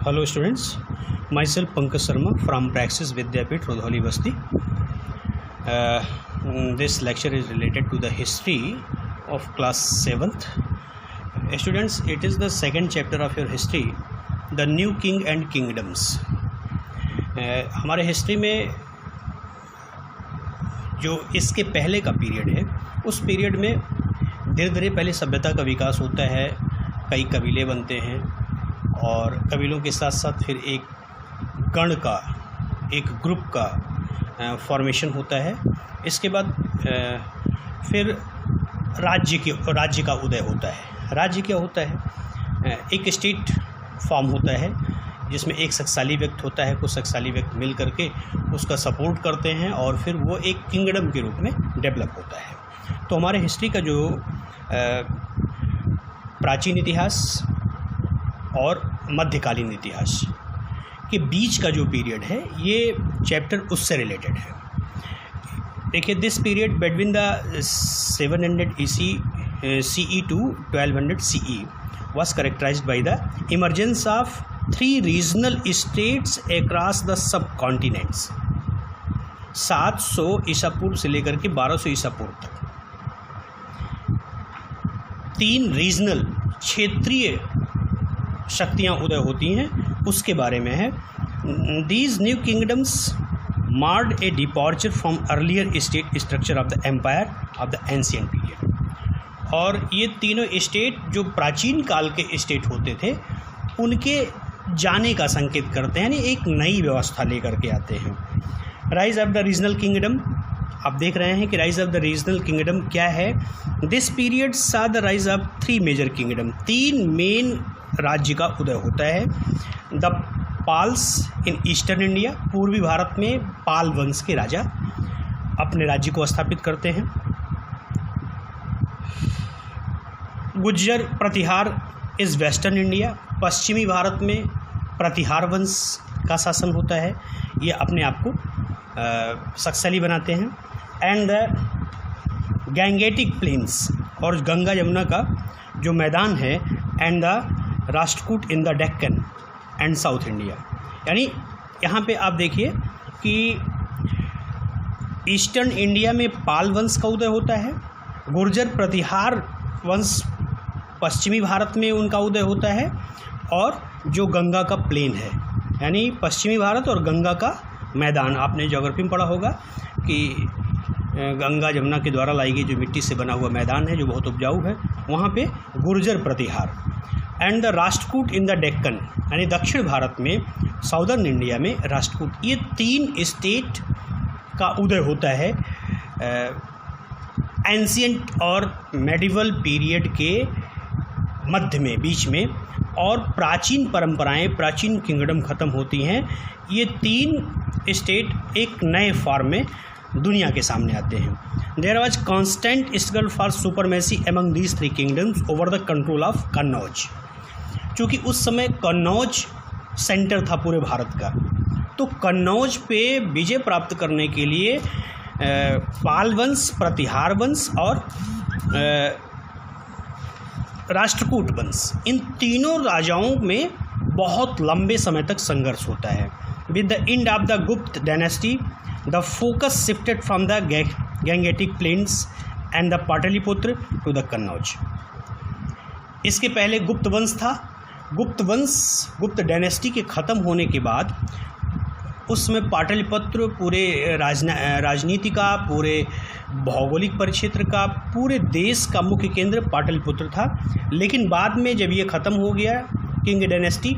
Hello students, myself Pankaj Sharma from Praxis Vidyapit, Rodholi Basti. This lecture is related to the history of class 7th. Students, it is the second chapter of your history, the new king and kingdoms. हमारे history में जो इसके पहले का period है, उस period में धीरे धीरे पहले सभ्यता का विकास होता है, कई कबीले बनते हैं और कबीलों के साथ साथ फिर एक गण का, एक ग्रुप का फॉर्मेशन होता है। इसके बाद फिर राज्य का उदय होता है। राज्य क्या होता है? एक स्टेट फॉर्म होता है जिसमें एक शक्तिशाली व्यक्ति होता है, कुछ शक्तिशाली व्यक्ति मिल करके उसका सपोर्ट करते हैं और फिर वो एक किंगडम के रूप में डेवलप होता है। तो हमारे हिस्ट्री का जो प्राचीन इतिहास और मध्यकालीन इतिहास के बीच का जो पीरियड है, ये चैप्टर उससे रिलेटेड है। देखिए, this period between the 700 CE to 1200 CE was characterized by the emergence of 3 regional states across the subcontinents। 700 ईसा पूर्व से लेकर के 1200 ईसा पूर्व तक 3 रीजनल क्षेत्रीय शक्तियाँ उदय होती हैं, उसके बारे में है। These new kingdoms marked a departure from earlier state structure of the empire of the ancient period. और ये तीनों स्टेट जो प्राचीन काल के स्टेट होते थे, उनके जाने का संकेत करते हैं, यानी एक नई व्यवस्था लेकर के आते हैं। Rise of the regional kingdom, आप देख रहे हैं कि rise of the regional kingdom क्या है। This period saw the rise of 3 major kingdom, 3 main राज्य का उदय होता है। The Palas in eastern India, पूर्वी भारत में पाल वंश के राजा अपने राज्य को स्थापित करते हैं। गुज्जर प्रतिहार इज वेस्टर्न इंडिया, पश्चिमी भारत में प्रतिहार वंश का शासन होता है, ये अपने आप को शक्तिशाली बनाते हैं। एंड द गैंगेटिक प्लेन्स, और गंगा यमुना का जो मैदान है, and the Rashtrakuta in the Deccan and south India. यानी यहाँ पे आप देखिए कि ईस्टर्न इंडिया में पाल वंश का उदय होता है, गुर्जर प्रतिहार वंश पश्चिमी भारत में उनका उदय होता है, और जो गंगा का प्लेन है, यानी पश्चिमी भारत और गंगा का मैदान, आपने ज्योग्राफी में पढ़ा होगा कि गंगा जमुना के द्वारा लाई गई जो मिट्टी से बना हुआ मैदान है, जो बहुत उपजाऊ है, वहाँ पे Gurjara Pratihara. And the Rashtrakuta in the Deccan, यानी दक्षिण भारत में, साउदर्न इंडिया में राष्ट्रकूट। ये 3 स्टेट का उदय होता है एंशिएंट और मेडिवल पीरियड के मध्य में, बीच में, और प्राचीन परंपराएं, प्राचीन किंगडम ख़त्म होती हैं। ये 3 स्टेट एक नए फॉर्म में दुनिया के सामने आते हैं। There was constant struggle for supremacy among these 3 kingdoms over the control of Kannauj. क्योंकि उस समय कन्नौज सेंटर था पूरे भारत का, तो कन्नौज पे विजय प्राप्त करने के लिए पाल वंश, प्रतिहार वंश और राष्ट्रकूट वंश, इन तीनों राजाओं में बहुत लंबे समय तक संघर्ष होता है। With the end of the Gupta dynasty, the focus shifted from the Gangetic plains and the Pataliputra to the Kannauj. इसके पहले गुप्त वंश था। गुप्त वंश, गुप्त डायनेस्टी के ख़त्म होने के बाद उसमें पाटलिपुत्र पूरे राजनीति का, पूरे भौगोलिक परिक्षेत्र का, पूरे देश का मुख्य केंद्र पाटलिपुत्र था। लेकिन बाद में जब ये ख़त्म हो गया किंग डायनेस्टी,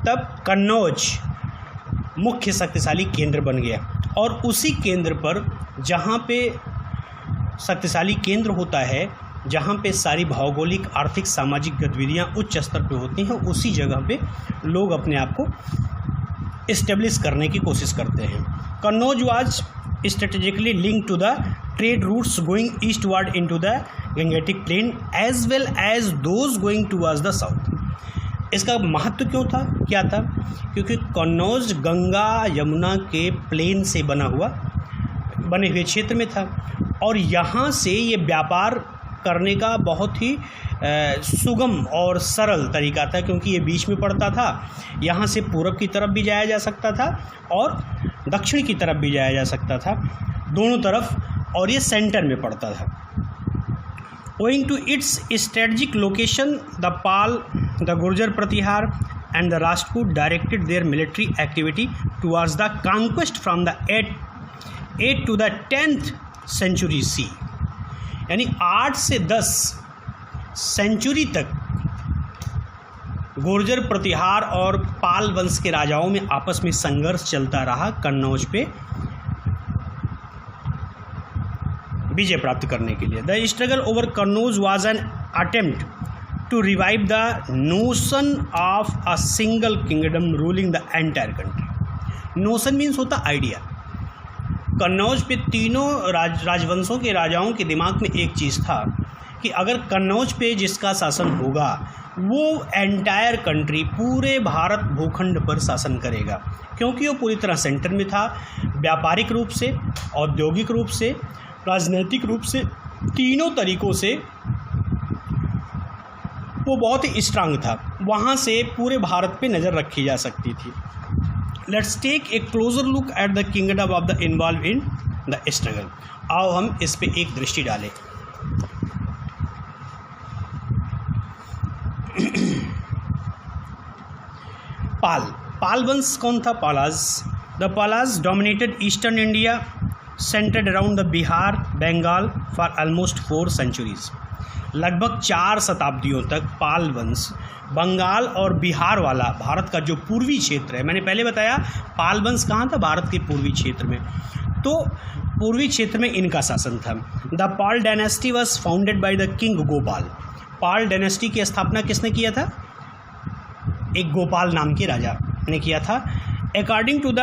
तब कन्नौज मुख्य शक्तिशाली केंद्र बन गया। और उसी केंद्र पर, जहाँ पे शक्तिशाली केंद्र होता है, जहाँ पे सारी भौगोलिक, आर्थिक, सामाजिक गतिविधियाँ उच्च स्तर पे होती हैं, उसी जगह पे लोग अपने आप को इस्टेब्लिश करने की कोशिश करते हैं। Kannauj was strategically link to the trade routes going eastward into the Gangetic plain as well as those going towards the south. इसका महत्व क्यों था, क्या था? क्योंकि कन्नौज गंगा यमुना के प्लेन से बने हुए क्षेत्र में था, और यहाँ से ये व्यापार करने का बहुत ही सुगम और सरल तरीका था, क्योंकि ये बीच में पड़ता था। यहाँ से पूरब की तरफ भी जाया जा सकता था और दक्षिण की तरफ भी जाया जा सकता था, दोनों तरफ, और ये सेंटर में पड़ता था। Owing to its strategic location, the Pal, the Gurjar Pratihar and the Rajput directed their military activity towards the conquest from the 8th to the 10th century C. यानी 8 से 10 सेंचुरी तक गुर्जर प्रतिहार और पाल वंश के राजाओं में आपस में संघर्ष चलता रहा कन्नौज पे विजय प्राप्त करने के लिए। The struggle over Kannauj was an attempt to revive the notion of a single kingdom ruling the entire country. Notion means होता आइडिया। कन्नौज पे तीनों राजवंशों के राजाओं के दिमाग में एक चीज़ था कि अगर कन्नौज पे जिसका शासन होगा वो एंटायर कंट्री, पूरे भारत भूखंड पर शासन करेगा, क्योंकि वो पूरी तरह सेंटर में था, व्यापारिक रूप से, औद्योगिक रूप से, राजनीतिक रूप से, तीनों तरीक़ों से वो बहुत ही स्ट्रांग था। वहाँ से पूरे भारत पे नज़र रखी जा सकती थी। Let's take a closer look at the kingdom of the involve in the struggle. आओ हम इस पे एक दृष्टि डालें। पाल वंश कौन था? Palas. The Palas dominated eastern India centred around the Bihar Bengal for almost 4 centuries. लगभग 4 शताब्दियों तक पाल वंश बंगाल और बिहार वाला भारत का जो पूर्वी क्षेत्र है, मैंने पहले बताया पाल वंश कहाँ था, भारत के पूर्वी क्षेत्र में, तो पूर्वी क्षेत्र में इनका शासन था। The Pal dynasty was founded by the king Gopal. Pal dynasty की स्थापना किसने किया था? एक गोपाल नाम के राजा ने किया था। According to the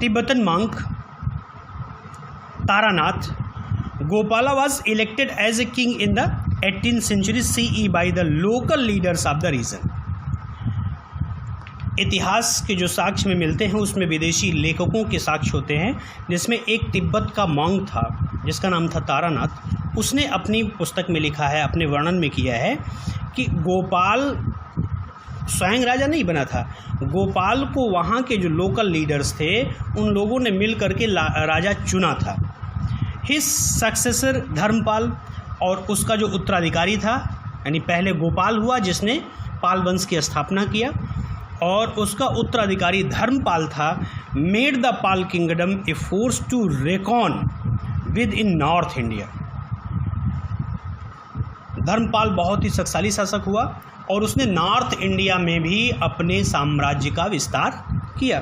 Tibetan monk Taranath, Gopala was elected as a king in the 18th century CE by the local leaders of the region। इतिहास के जो साक्ष्य में मिलते हैं उसमें विदेशी लेखकों के साक्ष्य होते हैं, जिसमें एक तिब्बत का मॉन्क था जिसका नाम था तारानाथ। उसने अपनी पुस्तक में लिखा है, अपने वर्णन में किया है कि गोपाल स्वयं राजा नहीं बना था, गोपाल को वहाँ के जो लोकल लीडर्स थे उन लोगों ने मिल करके राजा चुना था। हिज सक्सेसर धर्मपाल, और उसका जो उत्तराधिकारी था, यानी पहले गोपाल हुआ जिसने पाल वंश की स्थापना किया, और उसका उत्तराधिकारी धर्मपाल था, made the Pala kingdom a force to reckon with in north India. Dharmapal बहुत ही शक्तिशाली शासक हुआ और उसने नॉर्थ इंडिया में भी अपने साम्राज्य का विस्तार किया।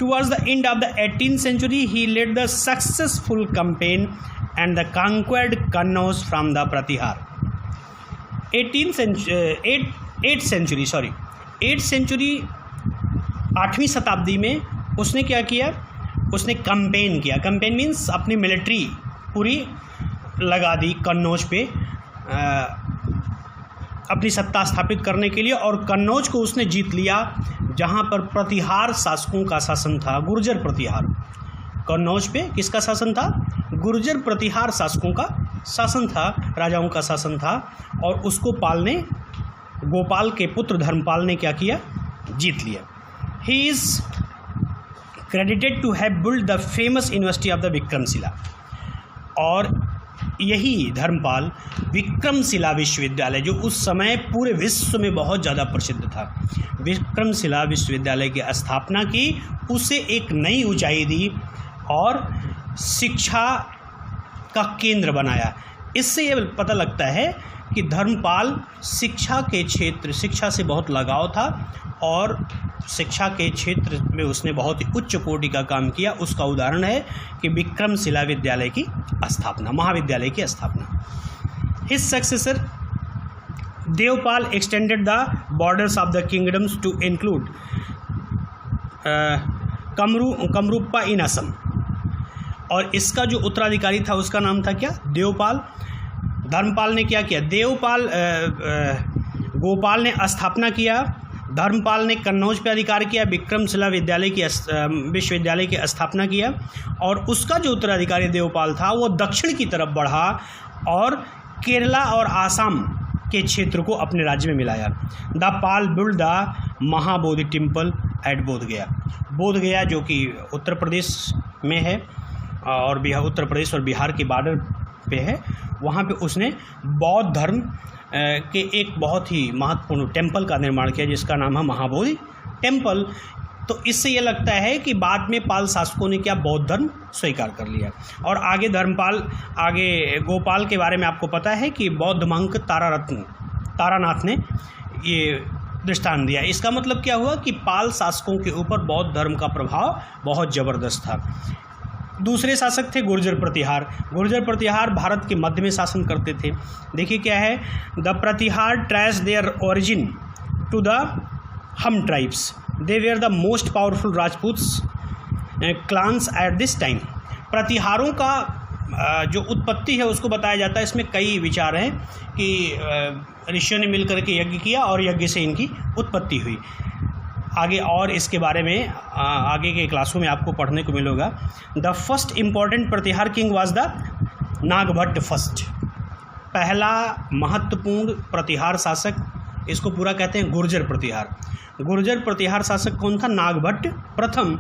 Towards the end of the 18th century, he led the successful campaign and the conquered Kannauj from the Pratihar। 8th century 8वीं शताब्दी में उसने क्या किया? उसने कैंपेन किया। कैंपेन मीन्स अपनी मिलिट्री पूरी लगा दी कन्नौज पे अपनी सत्ता स्थापित करने के लिए, और कन्नौज को उसने जीत लिया जहाँ पर प्रतिहार शासकों का शासन था, गुर्जर प्रतिहार। कन्नौज पे किसका शासन था? गुर्जर प्रतिहार शासकों का शासन था, राजाओं का शासन था, और उसको गोपाल के पुत्र धर्मपाल ने क्या किया? जीत लिया। He is credited to have build the famous university of the Vikramshila, और यही धर्मपाल विक्रमशिला विश्वविद्यालय, जो उस समय पूरे विश्व में बहुत ज़्यादा प्रसिद्ध था, विक्रमशिला विश्वविद्यालय की स्थापना की, उसे एक नई ऊंचाई दी और शिक्षा का केंद्र बनाया। इससे ये पता लगता है कि धर्मपाल शिक्षा के क्षेत्र, शिक्षा से बहुत लगाव था और शिक्षा के क्षेत्र में उसने बहुत ही उच्च कोटि का काम किया। उसका उदाहरण है कि विक्रमशिला विद्यालय की स्थापना, महाविद्यालय की स्थापना। His successor Devapala extended the borders of the kingdoms to include Kamarupa in Assam, और इसका जो उत्तराधिकारी था उसका नाम था क्या? देवपाल। धर्मपाल ने क्या किया? गोपाल ने स्थापना किया, धर्मपाल ने कन्नौज पर अधिकार किया, विक्रमशिला विश्वविद्यालय की स्थापना किया, और उसका जो उत्तराधिकारी देवपाल था वो दक्षिण की तरफ बढ़ा और केरला और आसाम के क्षेत्र को अपने राज्य में मिलाया। The Pala build the Mahabodhi temple at Bodhgaya. Bodhgaya जो कि उत्तर प्रदेश में है और उत्तर प्रदेश और बिहार के बॉर्डर पे है, वहाँ पे उसने बौद्ध धर्म के एक बहुत ही महत्वपूर्ण टेम्पल का निर्माण किया जिसका नाम है महाबोधि टेम्पल। तो इससे ये लगता है कि बाद में पाल शासकों ने क्या बौद्ध धर्म स्वीकार कर लिया। और आगे गोपाल के बारे में आपको पता है कि बौद्ध मंक तारानाथ ने ये दृष्टांत दिया। इसका मतलब क्या हुआ कि पाल शासकों के ऊपर बौद्ध धर्म का प्रभाव बहुत ज़बरदस्त था। दूसरे शासक थे गुर्जर प्रतिहार। गुर्जर प्रतिहार भारत के मध्य में शासन करते थे। देखिए क्या है, the Pratihara trace their origin to the Hun tribes, they were the most powerful Rajputs clans at this time. प्रतिहारों का जो उत्पत्ति है उसको बताया जाता है। इसमें कई विचार हैं कि ऋषियों ने मिलकर के यज्ञ किया और यज्ञ से इनकी उत्पत्ति हुई। आगे और इसके बारे में आगे के क्लासों में आपको पढ़ने को मिलेगा। The first important Pratihara king was the Nagabhata first. पहला महत्वपूर्ण प्रतिहार शासक, इसको पूरा कहते हैं गुर्जर प्रतिहार। गुर्जर प्रतिहार शासक कौन था? नागभट्ट प्रथम,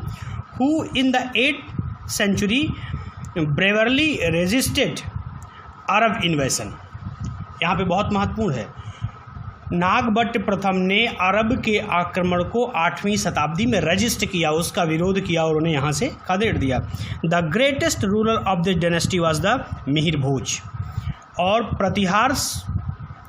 who in the 8th century bravely resisted Arab invasion. यहाँ पे बहुत महत्वपूर्ण है, नागभट्ट प्रथम ने अरब के आक्रमण को 8वीं शताब्दी में रजिस्ट किया, उसका विरोध किया और उन्हें यहाँ से खदेड़ दिया। The greatest ruler of this dynasty was the Mihir Bhoj. और प्रतिहार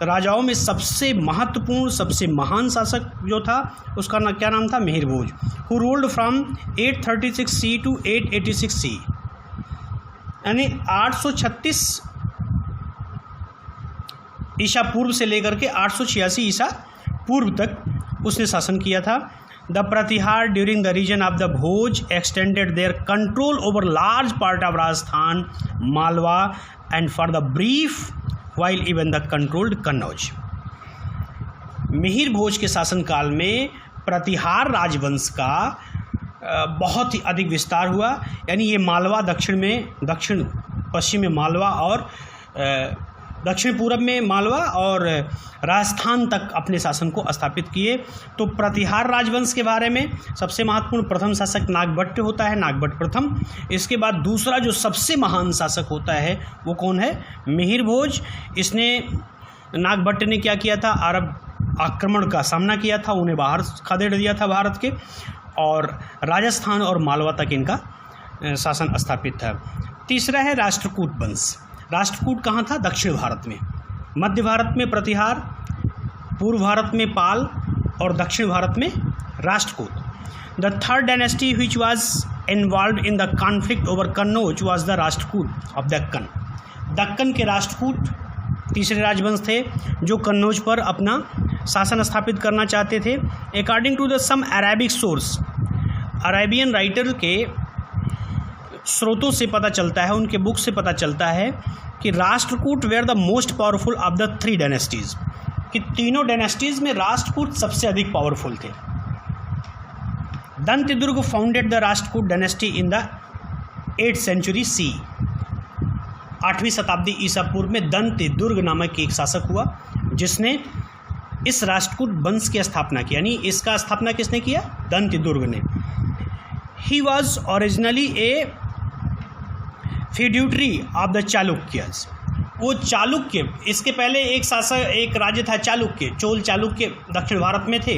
राजाओं में सबसे महत्वपूर्ण, सबसे महान शासक जो था उसका क्या नाम था? Mihir Bhoj, who ruled from 836 C to 886 C, यानी 836 ईसा पूर्व से लेकर के 886 ईसा पूर्व तक उसने शासन किया था। The Pratihara during the region of the Bhoj extended their control over large part of Rajasthan, Malwa and for the brief while even the controlled Kannauj. Mihir Bhoj के शासनकाल में प्रतिहार राजवंश का बहुत ही अधिक विस्तार हुआ, यानी ये मालवा दक्षिण पश्चिम में मालवा और दक्षिण पूर्व में मालवा और राजस्थान तक अपने शासन को स्थापित किए। तो प्रतिहार राजवंश के बारे में सबसे महत्वपूर्ण प्रथम शासक नागभट्ट होता है, नागभट्ट प्रथम। इसके बाद दूसरा जो सबसे महान शासक होता है वो कौन है? मिहिर भोज। इसने नागभट्ट ने क्या किया था? अरब आक्रमण का सामना किया था, उन्हें बाहर खदेड़ दिया था भारत के, और राजस्थान और मालवा तक इनका शासन स्थापित था। तीसरा है राष्ट्रकूट वंश। राष्ट्रकूट कहाँ था? दक्षिण भारत में। मध्य भारत में प्रतिहार, पूर्व भारत में पाल और दक्षिण भारत में Rashtrakuta. The third dynasty which was involve in the conflict over Kannauj was the Rashtrakuta of Deccan. Deccan के राष्ट्रकूट तीसरे राजवंश थे जो कन्नौज पर अपना शासन स्थापित करना चाहते थे। According to the some Arabic source, Arabian writer के स्रोतों से पता चलता है, उनके बुक से पता चलता है कि Rashtrakuta were the most powerful of the 3 dynasties, कि तीनों डायनेस्टीज में राष्ट्रकूट सबसे अधिक पावरफुल थे। Dantidurga founded the Rashtrakuta dynasty in the 8th century C. 8वीं शताब्दी ईसा पूर्व में दंतदुर्ग नामक एक शासक हुआ जिसने इस राष्ट्रकूट वंश की स्थापना की, यानी इसका स्थापना किसने किया? दंतदुर्ग ने। He was originally a feudatory of the Chalukyas. वो चालुक्य, इसके पहले एक राज्य था चालुक्य, चोल चालुक्य दक्षिण भारत में थे।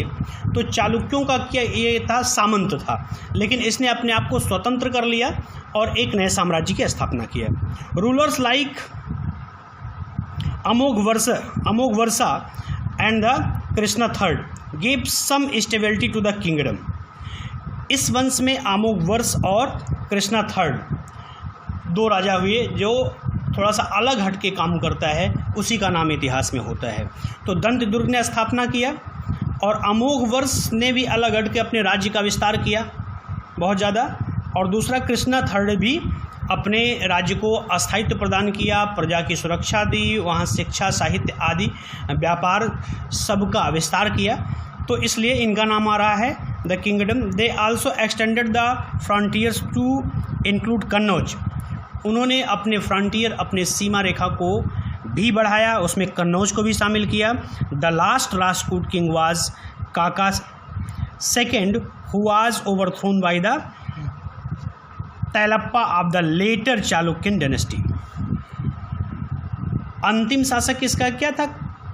तो चालुक्यों का क्या ये था? सामंत था, लेकिन इसने अपने आप को स्वतंत्र कर लिया और एक नए साम्राज्य की स्थापना किया। Rulers like Amoghavarsha and the Krishna third give some stability to the kingdom. इस वंश में अमोघवर्ष और कृष्णा थर्ड 2 राजा हुए जो थोड़ा सा अलग हट के काम करता है, उसी का नाम इतिहास में होता है। तो दंतदुर्ग ने स्थापना किया और अमोघवर्ष ने भी अलग हट के अपने राज्य का विस्तार किया बहुत ज़्यादा, और दूसरा कृष्णा थर्ड भी अपने राज्य को अस्थायित्व प्रदान किया, प्रजा की सुरक्षा दी, वहाँ शिक्षा, साहित्य आदि व्यापार सबका विस्तार किया। तो इसलिए इनका नाम आ रहा है the kingdom. They also extended the frontiers to include Kannauj. उन्होंने अपने फ्रंटियर, अपने सीमा रेखा को भी बढ़ाया, उसमें कन्नौज को भी शामिल किया। The last Rashtrakuta king was Kaka second who was overthrown by the Tailappa of the later Chalukyan dynasty. अंतिम शासक किसका क्या था?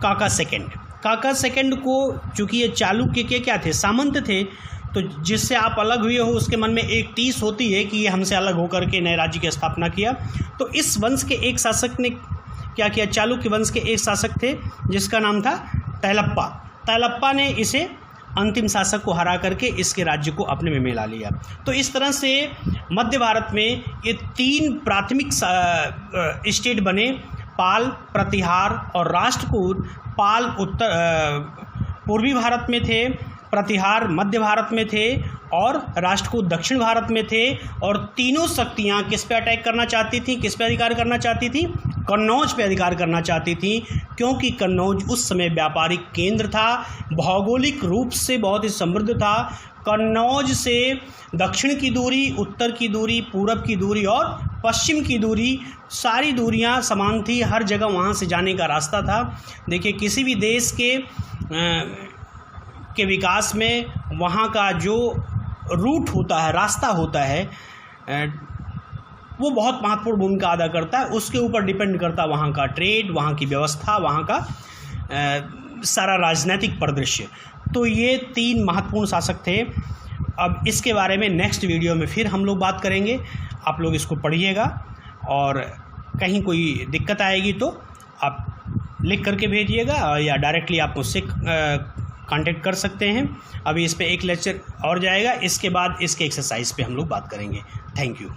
काका सेकेंड। काका सेकेंड को, चूँकि ये चालुक्य के क्या थे? सामंत थे, तो जिससे आप अलग हुए हो उसके मन में एक टीस होती है कि ये हमसे अलग होकर के नए राज्य की स्थापना किया। तो इस वंश के एक शासक ने क्या किया? चालुक्य वंश के एक शासक थे जिसका नाम था तैलप्पा। तैलप्पा ने इसे अंतिम शासक को हरा करके इसके राज्य को अपने में मिला लिया। तो इस तरह से मध्य भारत में ये 3 प्राथमिक स्टेट बने, पाल, प्रतिहार और राष्ट्रकूट। पाल पूर्वी भारत में थे, प्रतिहार मध्य भारत में थे और राष्ट्रकूट दक्षिण भारत में थे। और तीनों शक्तियाँ किस पे अटैक करना चाहती थी, किस पे अधिकार करना चाहती थी? कन्नौज पे अधिकार करना चाहती थी, क्योंकि कन्नौज उस समय व्यापारिक केंद्र था, भौगोलिक रूप से बहुत ही समृद्ध था। कन्नौज से दक्षिण की दूरी, उत्तर की दूरी, पूरब की दूरी और पश्चिम की दूरी, सारी दूरियां समान थी। हर जगह वहां से जाने का रास्ता था। देखिए, किसी भी देश के विकास में वहाँ का जो रूट होता है, रास्ता होता है, वो बहुत महत्वपूर्ण भूमिका अदा करता है। उसके ऊपर डिपेंड करता है वहाँ का ट्रेड, वहाँ की व्यवस्था, वहाँ का सारा राजनीतिक परिदृश्य। तो ये 3 महत्वपूर्ण शासक थे। अब इसके बारे में नेक्स्ट वीडियो में फिर हम लोग बात करेंगे। आप लोग इसको पढ़िएगा और कहीं कोई दिक्कत आएगी तो आप लिख करके भेजिएगा या डायरेक्टली आप मुझसे कांटेक्ट कर सकते हैं। अभी इस पे एक लेक्चर और जाएगा, इसके बाद इसके एक्सरसाइज पे हम लोग बात करेंगे। Thank you.